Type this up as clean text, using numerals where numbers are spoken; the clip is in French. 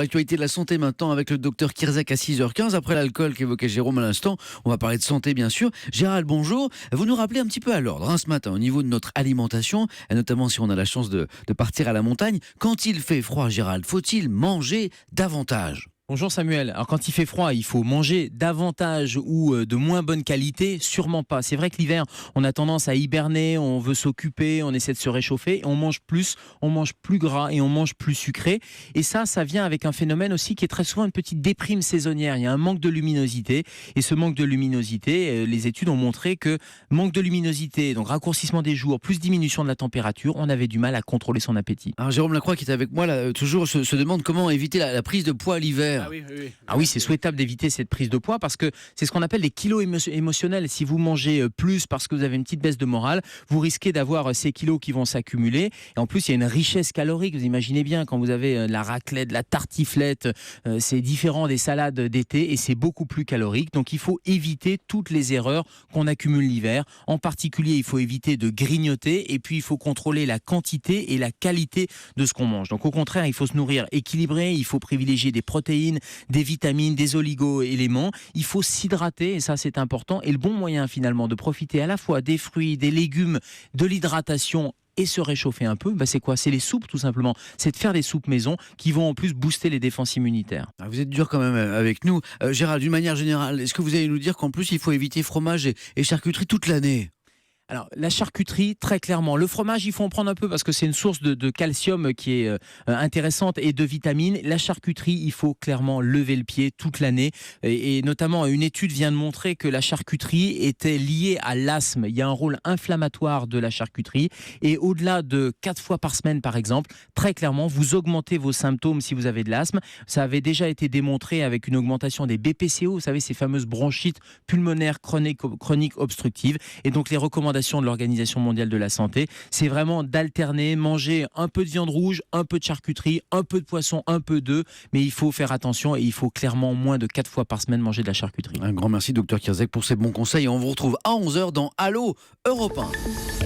l'actualité de la santé maintenant avec le docteur Kirzek à 6h15. Après l'alcool qu'évoquait Jérôme à l'instant, on va parler de santé bien sûr. Gérald, bonjour. Vous nous rappelez un petit peu à l'ordre ce matin au niveau de notre alimentation, et notamment si on a la chance de partir à la montagne. Quand il fait froid, Gérald, faut-il manger davantage ? Bonjour Samuel. Alors quand il fait froid, il faut manger davantage ou de moins bonne qualité? Sûrement pas. C'est vrai que l'hiver, on a tendance à hiberner, on veut s'occuper, on essaie de se réchauffer, on mange plus gras et on mange plus sucré. Et ça vient avec un phénomène aussi qui est très souvent une petite déprime saisonnière. Il y a un manque de luminosité et ce manque de luminosité, les études ont montré que manque de luminosité, donc raccourcissement des jours, plus diminution de la température, on avait du mal à contrôler son appétit. Alors Jérôme Lacroix qui est avec moi là, toujours se demande comment éviter la prise de poids l'hiver. Ah oui, c'est souhaitable d'éviter cette prise de poids parce que c'est ce qu'on appelle des kilos émotionnels. Si vous mangez plus parce que vous avez une petite baisse de morale, vous risquez d'avoir ces kilos qui vont s'accumuler. Et en plus, il y a une richesse calorique. Vous imaginez bien quand vous avez de la raclette, de la tartiflette, c'est différent des salades d'été et c'est beaucoup plus calorique. Donc il faut éviter toutes les erreurs qu'on accumule l'hiver. En particulier, il faut éviter de grignoter et puis il faut contrôler la quantité et la qualité de ce qu'on mange. Donc au contraire, il faut se nourrir équilibré, il faut privilégier des protéines, des vitamines, des oligo-éléments. Il faut s'hydrater et ça c'est important. Et le bon moyen finalement de profiter à la fois des fruits, des légumes, de l'hydratation et se réchauffer un peu, c'est quoi? C'est les soupes tout simplement. C'est de faire des soupes maison qui vont en plus booster les défenses immunitaires. Vous êtes dur quand même avec nous. Gérald, d'une manière générale, est-ce que vous allez nous dire qu'en plus il faut éviter fromage et charcuterie toute l'année ? Alors, la charcuterie, très clairement. Le fromage, il faut en prendre un peu parce que c'est une source de calcium qui est intéressante et de vitamines. La charcuterie, il faut clairement lever le pied toute l'année. Et notamment, une étude vient de montrer que la charcuterie était liée à l'asthme. Il y a un rôle inflammatoire de la charcuterie. Et au-delà de 4 fois par semaine, par exemple, très clairement, vous augmentez vos symptômes si vous avez de l'asthme. Ça avait déjà été démontré avec une augmentation des BPCO, vous savez, ces fameuses bronchites pulmonaires chroniques obstructives. Et donc, les recommandations de l'Organisation mondiale de la santé, c'est vraiment d'alterner, manger un peu de viande rouge, un peu de charcuterie, un peu de poisson, un peu d'œufs, mais il faut faire attention et il faut clairement moins de 4 fois par semaine manger de la charcuterie. Un grand merci docteur Kirzek pour ces bons conseils et on vous retrouve à 11h dans Allo Europe 1.